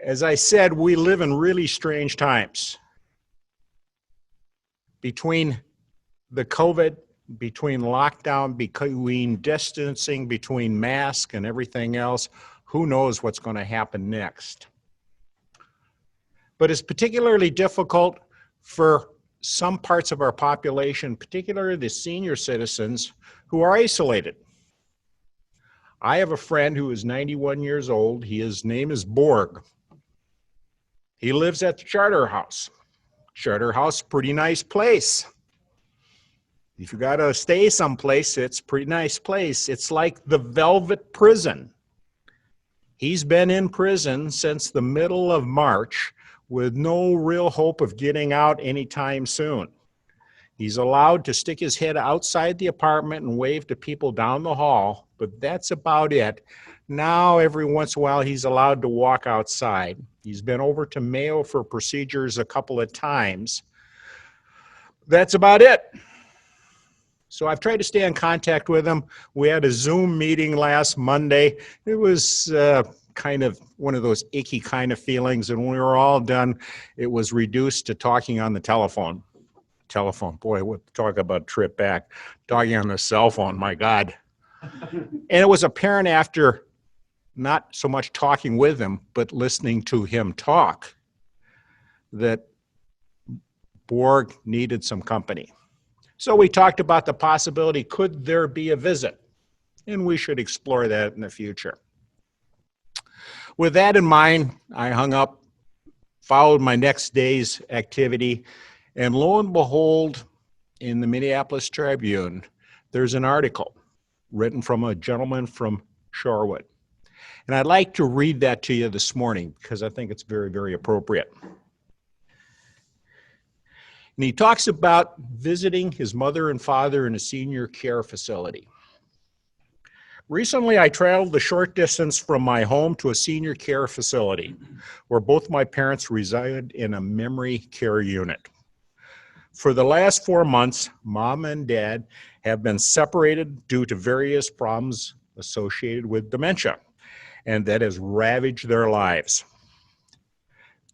As I said, we live in really strange times. Between the COVID, between lockdown, between distancing, between masks and everything else, who knows what's going to happen next. But it's particularly difficult for some parts of our population, particularly the senior citizens who are isolated. I have a friend who is 91 years old. His name is Borg. He lives at the Charter House. Charter House, pretty nice place. If you gotta stay someplace, it's a pretty nice place. It's like the Velvet Prison. He's been in prison since the middle of March with no real hope of getting out anytime soon. He's allowed to stick his head outside the apartment and wave to people down the hall, but that's about it. Now, every once in a while, he's allowed to walk outside. He's been over to Mayo for procedures a couple of times. That's about it. So I've tried to stay in contact with him. We had a Zoom meeting last Monday. It was kind of one of those icky kind of feelings, and when we were all done, it was reduced to talking on the telephone. Boy, talk about a trip back. Talking on the cell phone, my God. And it was apparent after not so much talking with him, but listening to him talk, that Borg needed some company. So we talked about the possibility, could there be a visit? And we should explore that in the future. With that in mind, I hung up, followed my next day's activity, and lo and behold, in the Minneapolis Tribune, there's an article written from a gentleman from Shorewood. And I'd like to read that to you this morning because I think it's very, very appropriate. And he talks about visiting his mother and father in a senior care facility. Recently, I traveled the short distance from my home to a senior care facility where both my parents resided in a memory care unit. For the last 4 months, Mom and Dad have been separated due to various problems associated with dementia, and that has ravaged their lives.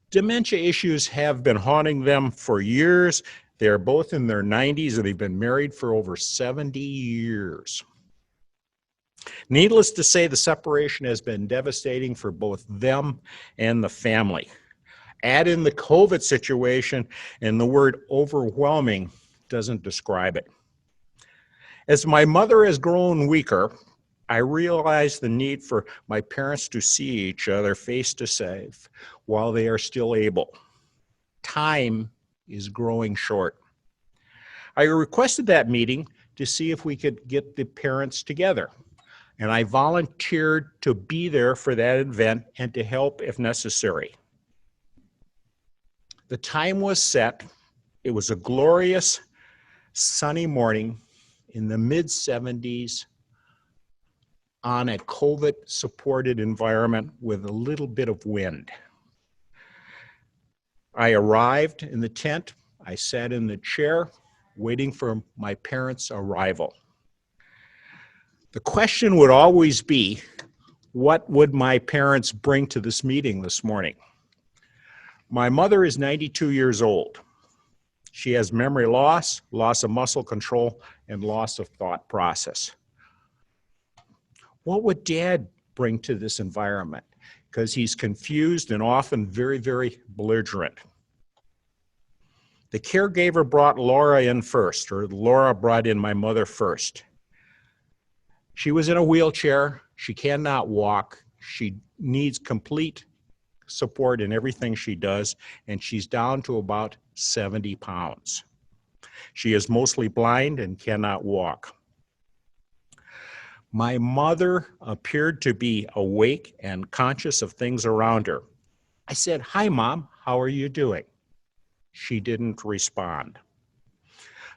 Dementia issues have been haunting them for years. They're both in their 90s, and they've been married for over 70 years. Needless to say, the separation has been devastating for both them and the family. Add in the COVID situation, and the word overwhelming doesn't describe it. As my mother has grown weaker, I realized the need for my parents to see each other face to face while they are still able. Time is growing short. I requested that meeting to see if we could get the parents together, and I volunteered to be there for that event and to help if necessary. The time was set. It was a glorious sunny morning in the mid-70s on a COVID-supported environment with a little bit of wind. I arrived in the tent. I sat in the chair waiting for my parents' arrival. The question would always be, what would my parents bring to this meeting this morning? My mother is 92 years old. She has memory loss, loss of muscle control, and loss of thought process. What would Dad bring to this environment? Because he's confused and often very, very belligerent. The caregiver brought Laura in first, or Laura brought in my mother first. She was in a wheelchair. She cannot walk. She needs complete support in everything she does, and she's down to about 70 pounds. She is mostly blind and cannot walk. My mother appeared to be awake and conscious of things around her. I said, "Hi, Mom, how are you doing?" She didn't respond.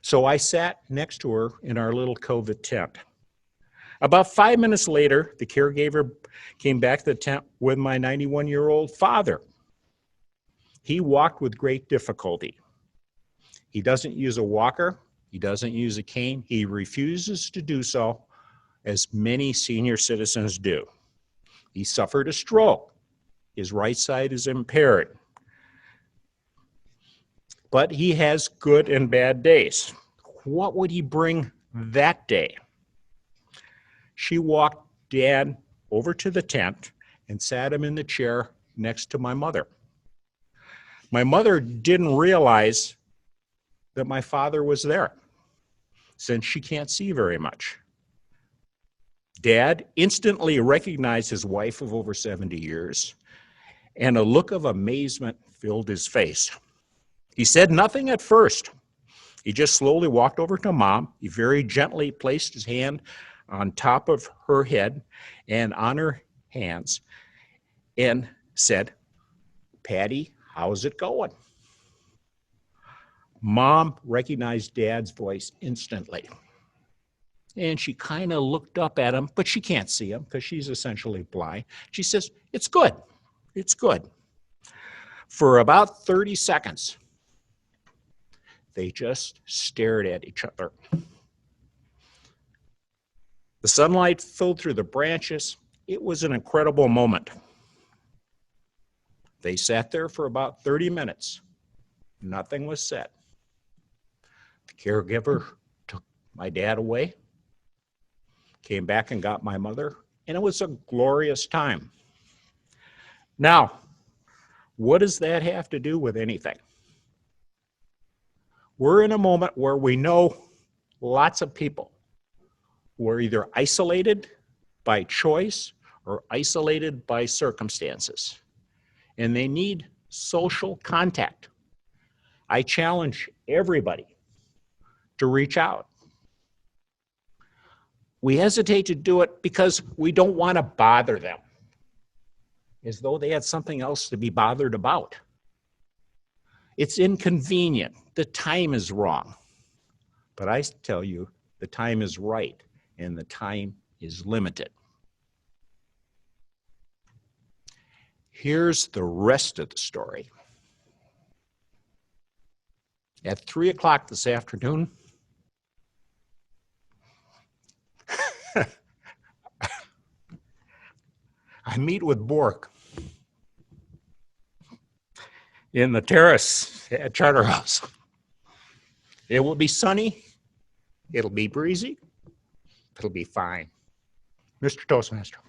So I sat next to her in our little COVID tent. About 5 minutes later, the caregiver came back to the tent with my 91-year-old father. He walked with great difficulty. He doesn't use a walker. He doesn't use a cane. He refuses to do so, as many senior citizens do. He suffered a stroke. His right side is impaired. But he has good and bad days. What would he bring that day? She walked Dad over to the tent and sat him in the chair next to my mother. My mother didn't realize that my father was there, since she can't see very much. Dad instantly recognized his wife of over 70 years, and a look of amazement filled his face. He said nothing at first. He just slowly walked over to Mom. He very gently placed his hand on top of her head and on her hands and said, "Patty, how's it going?" Mom recognized Dad's voice instantly. And she kind of looked up at him, but she can't see him because she's essentially blind. She says, "It's good. It's good." For about 30 seconds, they just stared at each other. The sunlight filtered through the branches. It was an incredible moment. They sat there for about 30 minutes. Nothing was said. The caregiver took my dad away, came back and got my mother, and it was a glorious time. Now, what does that have to do with anything? We're in a moment where we know lots of people who are either isolated by choice or isolated by circumstances, and they need social contact. I challenge everybody to reach out. We hesitate to do it because we don't want to bother them, as though they had something else to be bothered about. It's inconvenient. The time is wrong. But I tell you, the time is right, and the time is limited. Here's the rest of the story. At 3 o'clock this afternoon, I meet with Bork in the terrace at Charterhouse. It will be sunny. It'll be breezy. It'll be fine. Mr. Toastmaster.